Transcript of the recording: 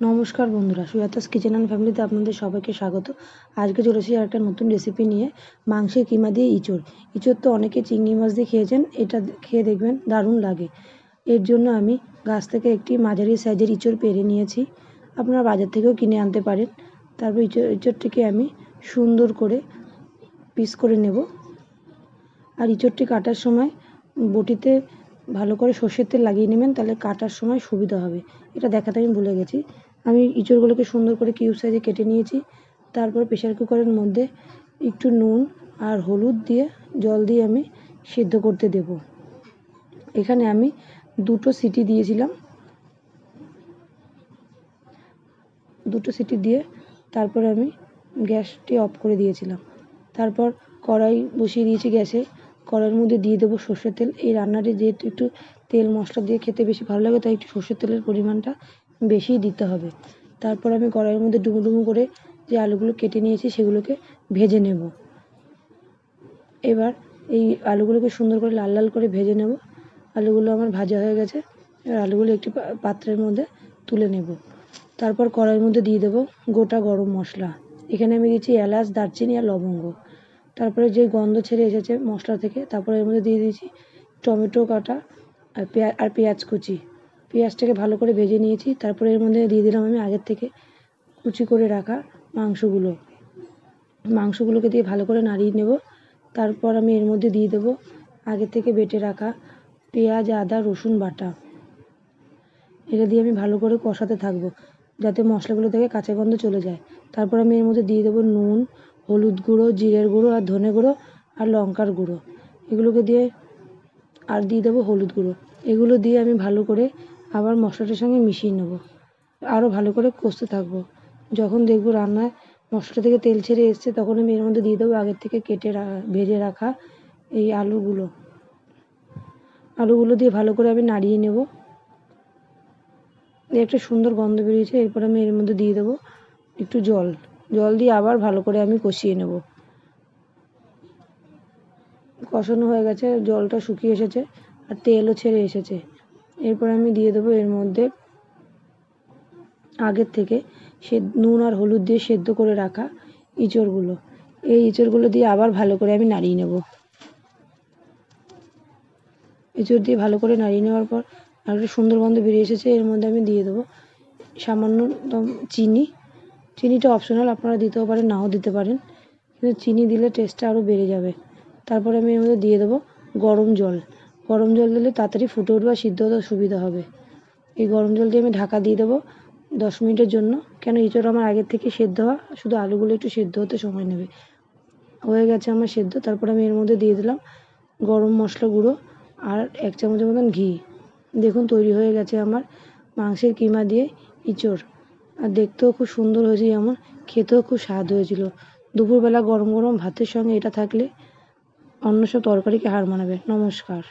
নমস্কার বন্ধুরা, Sujata's kitchen and ফ্যামিলিতে আপনাদের সবাইকে স্বাগত। আজকে চলেছি আর একটা নতুন রেসিপি নিয়ে, মাংসের কিমা দিয়ে ইঁচড়। ইঁচড় তো অনেকে চিংড়ি মাছ দিয়ে খেয়েছেন, এটা খেয়ে দেখবেন দারুণ লাগে। এর জন্য আমি গাছ থেকে একটি মাঝারি সাইজের ইঁচড় পেরে নিয়েছি, আপনারা বাজার থেকেও কিনে আনতে পারেন। তারপর ইঁচড়টিকে আমি সুন্দর করে পিস করে নেব। আর ইঁচড়টি কাটার সময় বটিতে ভালো করে সর্ষের তেল লাগিয়ে নেবেন, তাহলে কাটার সময় সুবিধা হবে। এটা দেখাতে আমি ভুলে গেছি। আমি ইঁচড়গুলোকে সুন্দর করে কিউব সাইজে কেটে নিয়েছি। তারপর প্রেসার কুকারের মধ্যে একটু নুন আর হলুদ দিয়ে জল দিয়ে আমি সিদ্ধ করতে দেব। এখানে আমি 2টো সিটি দিয়েছিলাম। 2টো সিটি দিয়ে তারপর আমি গ্যাসটি অফ করে দিয়েছিলাম। তারপর কড়াই বসিয়ে দিয়েছি গ্যাসে। কড়াইয়ের মধ্যে দিয়ে দেবো সর্ষের তেল। এই রান্নাটি যেহেতু একটু তেল মশলা দিয়ে খেতে বেশি ভালো লাগে, তাই একটু সর্ষের তেলের পরিমাণটা বেশিই দিতে হবে। তারপর আমি কড়াইয়ের মধ্যে ডুমো ডুমো করে যে আলুগুলো কেটে নিয়েছি সেগুলোকে ভেজে নেব। এবার এই আলুগুলোকে সুন্দর করে লাল লাল করে ভেজে নেব। আলুগুলো আমার ভাজা হয়ে গেছে। এবার আলুগুলো একটি পাত্রের মধ্যে তুলে নেব। তারপর কড়াইয়ের মধ্যে দিয়ে দেবো গোটা গরম মশলা। এখানে আমি দিয়েছি এলাচ, দারচিনি আর লবঙ্গ। তারপরে যে গন্ধ ছেড়ে এসেছে মশলা থেকে, তারপরে এর মধ্যে দিয়ে দিয়েছি টমেটো কাটা আর পেঁয়াজ কুচি। পেঁয়াজটাকে ভালো করে ভেজে নিয়েছি। তারপরে এর মধ্যে দিয়ে দিলাম আমি আগের থেকে কুচি করে রাখা মাংসগুলোকে দিয়ে ভালো করে নাড়িয়ে নেব। তারপর আমি এর মধ্যে দিয়ে দেবো আগে থেকে বেটে রাখা পেঁয়াজ, আদা, রসুন বাটা। এটা দিয়ে আমি ভালো করে কষাতে থাকবো যাতে মশলাগুলো থেকে কাঁচা গন্ধ চলে যায়। তারপর আমি এর মধ্যে দিয়ে দেবো নুন, হলুদ গুঁড়ো, জিরের গুঁড়ো আর ধনে গুঁড়ো আর লঙ্কার গুঁড়ো। এগুলোকে দিয়ে আর দিয়ে দেবো হলুদ গুঁড়ো। এগুলো দিয়ে আমি ভালো করে আবার মশলাটার সঙ্গে মিশিয়ে নেব। আরও ভালো করে কষতে থাকবো। যখন দেখবো রান্নায় মশলা থেকে তেল ছেড়ে এসছে, তখন আমি এর মধ্যে দিয়ে দেবো আগের থেকে ভেজে রাখা এই আলুগুলো দিয়ে ভালো করে আমি নাড়িয়ে নেব। একটা সুন্দর গন্ধ বেরিয়েছে। এরপর আমি এর মধ্যে দিয়ে দেবো একটু জল দিয়ে আবার ভালো করে আমি কষিয়ে নেব। কষানো হয়ে গেছে, জলটা শুকিয়ে এসেছে আর তেলও ছেড়ে এসেছে। এরপর আমি দিয়ে দেবো এর মধ্যে আগের থেকে নুন আর হলুদ দিয়ে সেদ্ধ করে রাখা ইঁচড়গুলো। এই ইঁচড়গুলো দিয়ে আবার ভালো করে আমি নাড়িয়ে নেব। ইঁচড় দিয়ে ভালো করে নাড়িয়ে নেওয়ার পর আর একটা সুন্দর গন্ধ বেরিয়ে এসেছে। এর মধ্যে আমি দিয়ে দেবো সামান্য চিনি। চিনিটা অপশনাল, আপনারা দিতেও পারেন, নাও দিতে পারেন, কিন্তু চিনি দিলে টেস্টটা আরও বেড়ে যাবে। তারপরে আমি এর মধ্যে দিয়ে দেবো গরম জল দিলে তাড়াতাড়ি ফুটে উঠবে আর সিদ্ধ হতে সুবিধা হবে। এই গরম জল দিয়ে আমি ঢাকা দিয়ে দেবো 10 মিনিটের জন্য। কেন ইঁচড় আমার আগের থেকে সেদ্ধ হওয়া, শুধু আলুগুলো একটু সেদ্ধ হতে সময় নেবে। হয়ে গেছে আমার সেদ্ধ। তারপর আমি এর মধ্যে দিয়ে দিলাম গরম মশলা গুঁড়ো আর 1 চামচের মতন ঘি। দেখুন তৈরি হয়ে গেছে আমার মাংসের কিমা দিয়ে ইঁচড়। আর দেখতেও খুব সুন্দর হয়েছে, যেমন খেতেও খুব স্বাদ হয়েছিল। দুপুরবেলা গরম গরম ভাতের সঙ্গে এটা থাকলে অন্য সব তরকারিকে হার মানাবে। নমস্কার।